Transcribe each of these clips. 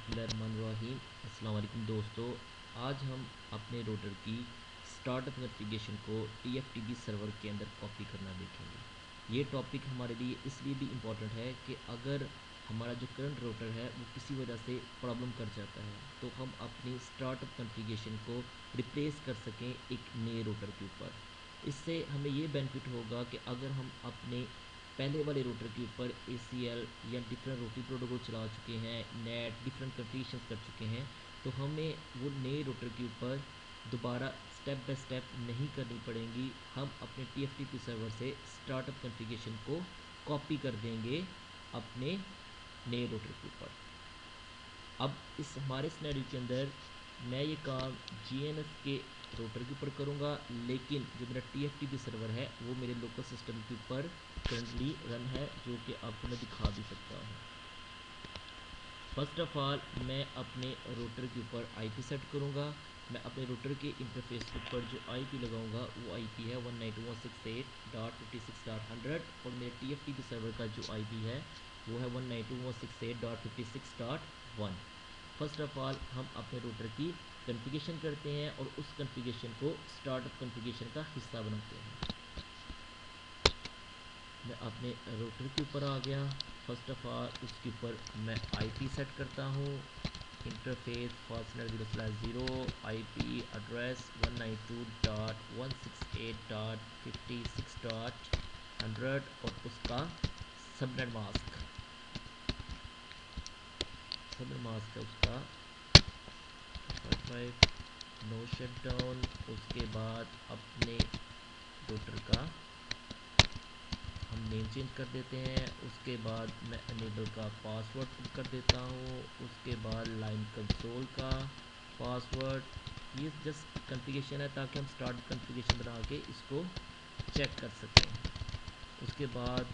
बिस्मिल्लाहिर्रहमानिर्रहीम। अस्सलाम वालेकुम दोस्तों, आज हम अपने रोटर की स्टार्टअप कॉन्फ़िगरेशन को TFTP सर्वर के अंदर कॉपी करना देखेंगे। ये टॉपिक हमारे लिए इसलिए भी इम्पॉर्टेंट है कि अगर हमारा जो करंट रोटर है वो किसी वजह से प्रॉब्लम कर जाता है तो हम अपनी स्टार्टअप कॉन्फ़िगरेशन को रिप्लेस कर सकें एक नए रोटर के ऊपर। इससे हमें ये बेनिफिट होगा कि अगर हम अपने पहले वाले रूटर के ऊपर ACL या डिफरेंट रूटिंग प्रोटोकॉल चला चुके हैं, नेट डिफरेंट कन्फिगरेशन कर चुके हैं, तो हमें वो नए रूटर के ऊपर दोबारा स्टेप बाय स्टेप नहीं करनी पड़ेंगी। हम अपने TFTP सर्वर से स्टार्टअप कॉन्फ़िगरेशन को कॉपी कर देंगे अपने नए रूटर के ऊपर। अब इस हमारे सिनेरियो के अंदर मैं ये काम GNS के रोटर के ऊपर करूँगा, लेकिन जो मेरा TFTP सर्वर है वो मेरे लोकल सिस्टम के ऊपर करंटली रन है, जो कि आपको मैं दिखा भी सकता हूँ। फर्स्ट ऑफ ऑल मैं अपने रोटर के ऊपर IP सेट करूँगा। मैं अपने रोटर के इंटरफेस के ऊपर जो IP लगाऊंगा वो IP है 192.168.56.100 और मेरे TFTP सर्वर का जो IP है वो है 192.168.56.1। फर्स्ट ऑफ ऑल हम अपने रोटर की कॉन्फ़िगरेशन करते हैं और उस कॉन्फ़िगरेशन को स्टार्टअप कॉन्फ़िगरेशन का हिस्सा बनाते हैं। मैं अपने रोटर के ऊपर आ गया। फर्स्ट ऑफ ऑल उसके ऊपर मैं IP सेट करता हूँ। इंटरफेस फास्टनर 0/0 IP एड्रेस 192.168.56.100 और उसका सबनेट मास्क है उसका 55 नो शटडाउन। उसके बाद अपने रोटर का हम नेम चेंज कर देते हैं। उसके बाद मैं एनेबल का पासवर्ड कर देता हूँ। उसके बाद लाइन कंसोल का पासवर्ड। ये जस्ट कॉन्फ़िगरेशन है ताकि हम स्टार्ट कॉन्फ़िगरेशन बना के इसको चेक कर सकें। उसके बाद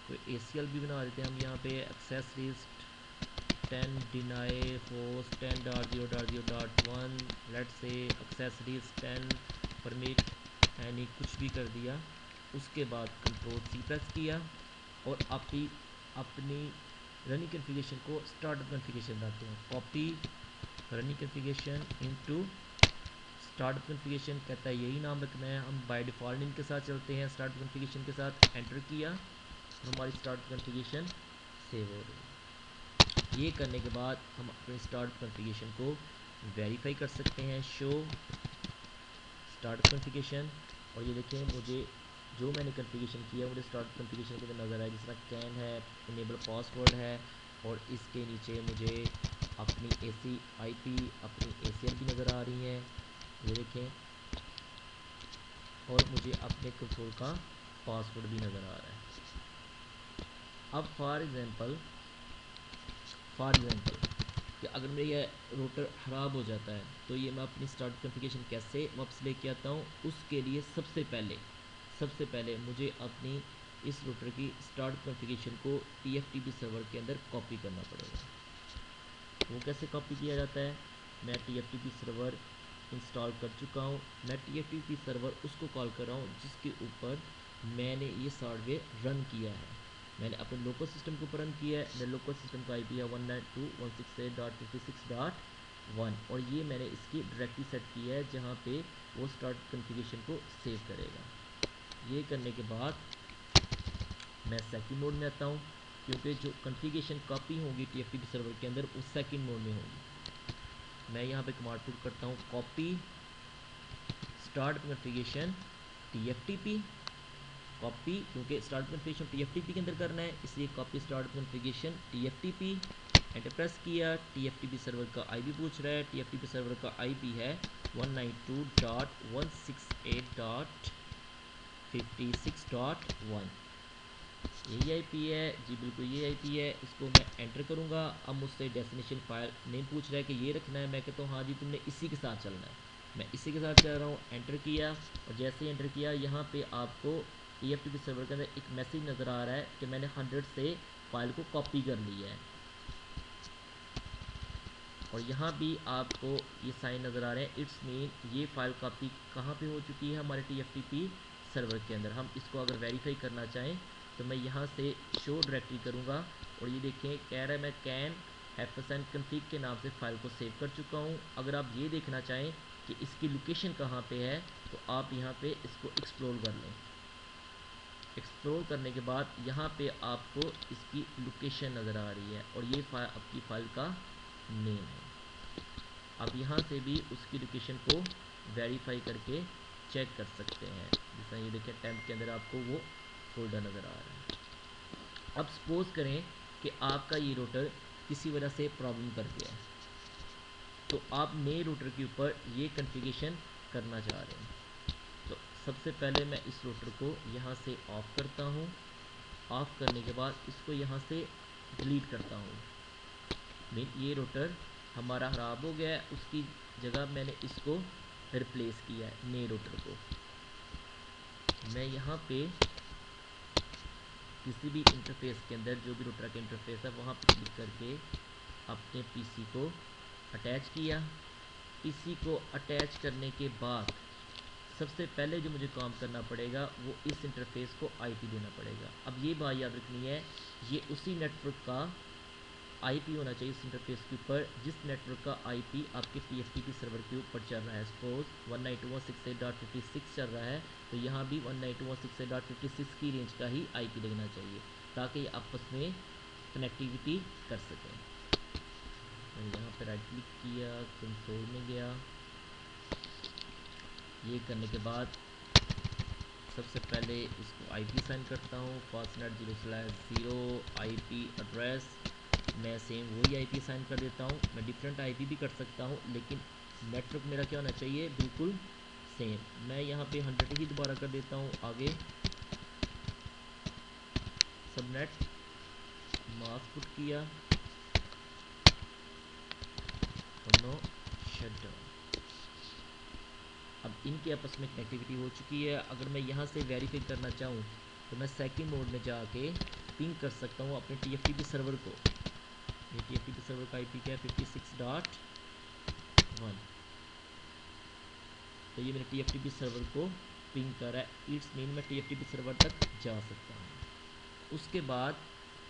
कोई ACL भी बना देते हैं हम यहाँ पे। Access list 10 deny host 10.0.0.1 let से एक्सेस लिस्ट 10 परमिट एनी कुछ भी कर दिया। उसके बाद कंट्रोल C प्रेस किया और अपनी रनिंग कॉन्फ़िगरेशन को स्टार्टअप कॉन्फ़िगरेशन बनाते हैं। Copy running configuration into startup configuration कहता है यही नाम रखना है। हम बाय डिफ़ॉल्ट इनके साथ चलते हैं, स्टार्टअप कॉन्फ़िगरेशन के साथ एंटर किया और हमारी स्टार्टअप कॉन्फ़िगरेशन सेव हो रही है। ये करने के बाद हम अपने स्टार्टअप कॉन्फ़िगरेशन को वेरीफाई कर सकते हैं। शो स्टार्टअप कॉन्फ़िगरेशन और ये देखें मुझे जो मैंने कॉन्फ़िगरेशन किया मुझे स्टार्ट कॉन्फ़िगरेशन के अंदर नज़र आया, जिस तरह कैन है, इनेबल पासवर्ड है और इसके नीचे मुझे अपनी IP अपनी ACL भी नज़र आ रही है, ये देखें, और मुझे अपने कंसोल का पासवर्ड भी नज़र आ रहा है। अब फॉर एग्ज़ाम्पल कि अगर मेरा ये रोटर ख़राब हो जाता है तो ये मैं अपनी स्टार्ट कॉन्फ़िगरेशन कैसे वापस लेके आता हूँ। उसके लिए सबसे पहले मुझे अपनी इस रोटर की स्टार्ट कॉन्फ़िगरेशन को TFTP सर्वर के अंदर कॉपी करना पड़ेगा। वो कैसे कॉपी किया जाता है? मैं TFTP सर्वर इंस्टॉल कर चुका हूँ। मैं TFTP सर्वर उसको कॉल कर रहा हूँ जिसके ऊपर मैंने ये सॉफ्टवेयर रन किया है। मैंने अपने लोकल सिस्टम के ऊपर रन किया है। मेरे लोकल सिस्टम का IP है 192.168.56.1 और ये मैंने इसकी डायरेक्टरी सेट की है जहाँ पे वो स्टार्ट कॉन्फ़िगरेशन को सेव करेगा। ये करने के बाद मैं सेकंड मोड में आता हूँ, क्योंकि जो कॉन्फ़िगरेशन कॉपी होगी TFTP सर्वर के अंदर वो सेकंड मोड में होगी। मैं यहाँ पे कमांड पुट करता हूँ copy start configuration TFTP copy, क्योंकि स्टार्ट कॉन्फ़िगरेशन TFTP के अंदर करना है इसलिए copy start configuration TFTP। Enter press किया। TFTP सर्वर का IP पूछ रहा है। TFTP सर्वर का IP है 192.168.56.1। यही IP है जी, बिल्कुल ये IP है। इसको मैं एंटर करूँगा। अब मुझसे डेस्टिनेशन फाइल नेम पूछ रहा है कि ये रखना है। मैं कहता हूँ हाँ जी, तुमने इसी के साथ चलना है। मैं इसी के साथ चल रहा हूँ। एंटर किया और जैसे ही एंटर किया यहाँ पे आपको TFTP सर्वर के अंदर एक मैसेज नज़र आ रहा है कि मैंने 100 से फाइल को कॉपी कर लिया है और यहाँ भी आपको ये साइन नज़र आ रहे हैं। इट्स मीन ये फ़ाइल कॉपी कहाँ पे हो चुकी है? हमारे TFTP सर्वर के अंदर। हम इसको अगर वेरीफाई करना चाहें तो मैं यहाँ से शो डायरेक्टरी करूँगा और ये देखें कह रहा है मैं कैन fsn config के नाम से फ़ाइल को सेव कर चुका हूँ। अगर आप ये देखना चाहें कि इसकी लोकेशन कहाँ पे है तो आप यहाँ पे इसको एक्सप्लोर कर लें। एक्सप्लोर करने के बाद यहाँ पे आपको इसकी लोकेशन नज़र आ रही है और ये आपकी फ़ाइल का नेम है। आप यहाँ से भी उसकी लोकेशन को वेरीफाई करके चेक कर सकते हैं। जैसा ये देखें टेम्प के अंदर आपको वो फोल्डर नज़र आ रहा है। अब सपोज़ करें कि आपका ये रूटर किसी वजह से प्रॉब्लम कर गया है, तो आप नए रूटर के ऊपर ये कॉन्फ़िगरेशन करना चाह रहे हैं। तो सबसे पहले मैं इस रूटर को यहाँ से ऑफ़ करता हूँ। ऑफ़ करने के बाद इसको यहाँ से डिलीट करता हूँ। ये रूटर हमारा ख़राब हो गया है, उसकी जगह मैंने इसको रिप्लेस किया है नए रूटर को। मैं यहाँ पे किसी भी इंटरफेस के अंदर जो भी रूटर का इंटरफेस है वहाँ पे क्लिक करके अपने पीसी को अटैच किया। पीसी को अटैच करने के बाद सबसे पहले जो मुझे काम करना पड़ेगा वो इस इंटरफेस को आईपी देना पड़ेगा। अब ये बात याद रखनी है, ये उसी नेटवर्क का आईपी होना चाहिए इस इंटरफेस के ऊपर जिस नेटवर्क का आईपी आपके टीएफटीपी सर्वर के ऊपर चल रहा है। सपोज 192.168.56 चल रहा है तो यहाँ भी 192.168.56 की रेंज का ही आईपी लगना चाहिए ताकि ये आपस में कनेक्टिविटी कर सकें। मैंने यहाँ पर राइट क्लिक किया, कंसोल में गया। ये करने के बाद सबसे पहले इसको आईपी साइन करता हूँ। फास्टनेट 0/0 आईपी एड्रेस मैं सेम वही आईपी साइन कर देता हूँ। मैं डिफरेंट आईपी भी कर सकता हूँ लेकिन नेटवर्क मेरा क्या होना चाहिए, बिल्कुल सेम। मैं यहाँ पे 100 ही दोबारा कर देता हूँ। आगे सबनेट मास्क पुट किया, नो शटडाउन। अब इनके आपस में कनेक्टिविटी हो चुकी है। अगर मैं यहाँ से वेरीफाई करना चाहूँ तो मैं सेकंड मोड में जाके पिंग कर सकता हूँ अपने टीएफटीपी सर्वर को। ये टीएफटीपी सर्वर का आईपी क्या है, 56.1। तो ये मेरे टीएफटीपी सर्वर को पिंग कर रहा है। इट्स मीन मैं टीएफटीपी सर्वर तक जा सकता हूँ। उसके बाद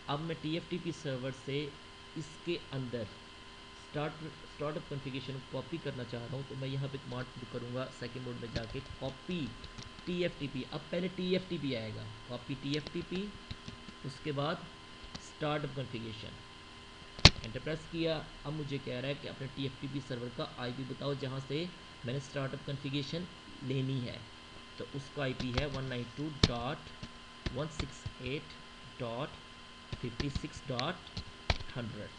अब मैं टीएफटीपी सर्वर से इसके अंदर स्टार्टअप कॉन्फ़िगरेशन कॉपी करना चाह रहा हूँ तो मैं यहाँ पे कमांड करूँगा सेकंड मोड में जाके कॉपी टीएफटीपी। अब पहले टीएफटीपी आएगा, कॉपी टीएफटीपी, उसके बाद स्टार्टअप कॉन्फ़िगरेशन, एंटर प्रेस किया। अब मुझे कह रहा है कि अपने टीएफटीपी सर्वर का आईपी बताओ जहाँ से मैंने स्टार्टअप कॉन्फ़िगरेशन लेनी है। तो उसका आईपी है 192.168.56.100।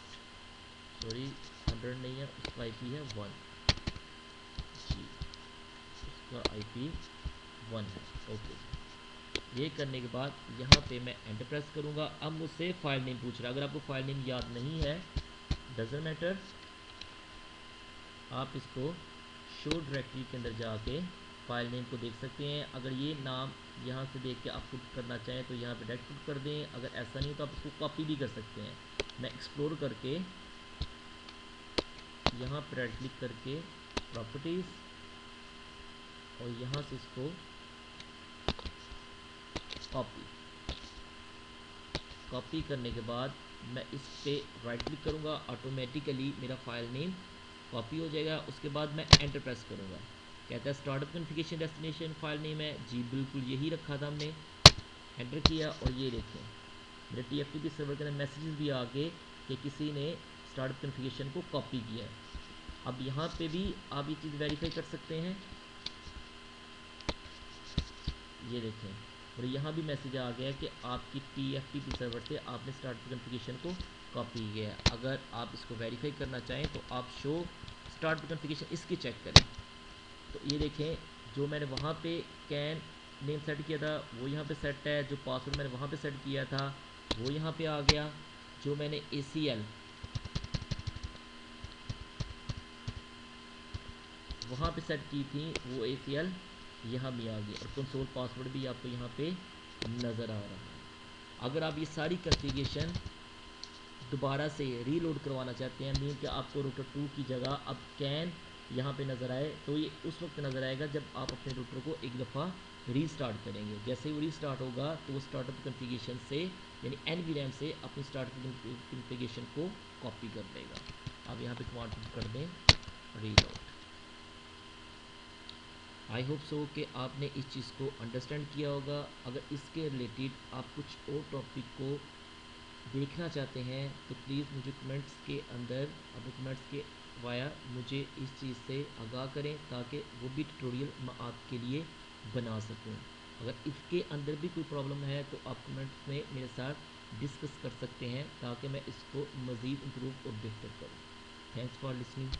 सॉरी 100 नहीं है, उसका आईपी है 1 जी, उसका आईपी 1 है। ओके, ये करने के बाद यहाँ पे मैं एंटर प्रेस करूँगा। अब मुझसे फाइल नेम पूछ रहा है। अगर आपको फाइल नेम याद नहीं है डजंट मैटर, आप इसको शो डायरेक्टरी के अंदर जाके फाइल नेम को देख सकते हैं। अगर ये नाम यहाँ से देख के आप पुट करना चाहें तो यहाँ पे डायरेक्ट पुट कर दें। अगर ऐसा नहीं तो आप इसको कॉपी भी कर सकते हैं। मैं एक्सप्लोर करके यहाँ पर राइट क्लिक करके प्रॉपर्टीज़ और यहाँ से इसको कॉपी करने के बाद मैं इस पर राइट क्लिक करूँगा, ऑटोमेटिकली मेरा फाइल नेम कॉपी हो जाएगा। उसके बाद मैं एंटर प्रेस करूँगा। कहता है startup configuration destination file name है जी, बिल्कुल यही रखा था हमने। एंटर किया और ये देखें मेरे टीएफटीपी सर्वर के अंदर मैसेजेस भी आ गए कि किसी ने स्टार्टअप कॉन्फ़िगरेशन को कॉपी किया है। अब यहाँ पे भी आप ये चीज़ वेरीफाई कर सकते हैं। ये देखें और यहाँ भी मैसेज आ गया कि आपकी टीएफटीपी सर्वर से आपने स्टार्टअप कॉन्फ़िगरेशन को कॉपी किया है। अगर आप इसको वेरीफाई करना चाहें तो आप शो स्टार्टअप कॉन्फ़िगरेशन इसकी चेक करें। तो ये देखें जो मैंने वहाँ पे कैन नेम सेट किया था वो यहाँ पे सेट है, जो पासवर्ड मैंने वहाँ पे सेट किया था वो यहाँ पे आ गया, जो मैंने ACL वहाँ पे सेट की थी वो ACL यहाँ भी आ गई और कंसोल पासवर्ड भी आपको यहाँ पे नज़र आ रहा है। अगर आप ये सारी कॉन्फ़िगरेशन दोबारा से रीलोड करवाना चाहते हैं, मीन कि आपको रूटर 2 की जगह अब कैन यहाँ पे नज़र आए, तो ये उस वक्त नज़र आएगा जब आप अपने रूटर को एक दफ़ा रीस्टार्ट करेंगे। जैसे ही वो रीस्टार्ट होगा तो वो स्टार्टअप कॉन्फ़िगरेशन से यानी NVLAN से अपनी स्टार्ट कॉन्फ़िगरेशन को कॉपी कर देगा। अब यहाँ पे कमांड कर दें रीलोड। आई होप सो कि आपने इस चीज़ को अंडरस्टैंड किया होगा। अगर इसके रिलेटेड आप कुछ और टॉपिक को देखना चाहते हैं तो प्लीज़ मुझे कमेंट्स के अंदर, अपने कमेंट्स के वाया मुझे इस चीज़ से आगाह करें ताकि वो भी ट्यूटोरियल मैं आपके लिए बना सकूं। अगर इसके अंदर भी कोई प्रॉब्लम है तो आप कमेंट्स में मेरे साथ डिस्कस कर सकते हैं ताकि मैं इसको मज़ीद इम्प्रूव और बेहतर करूँ। Thanks for listening.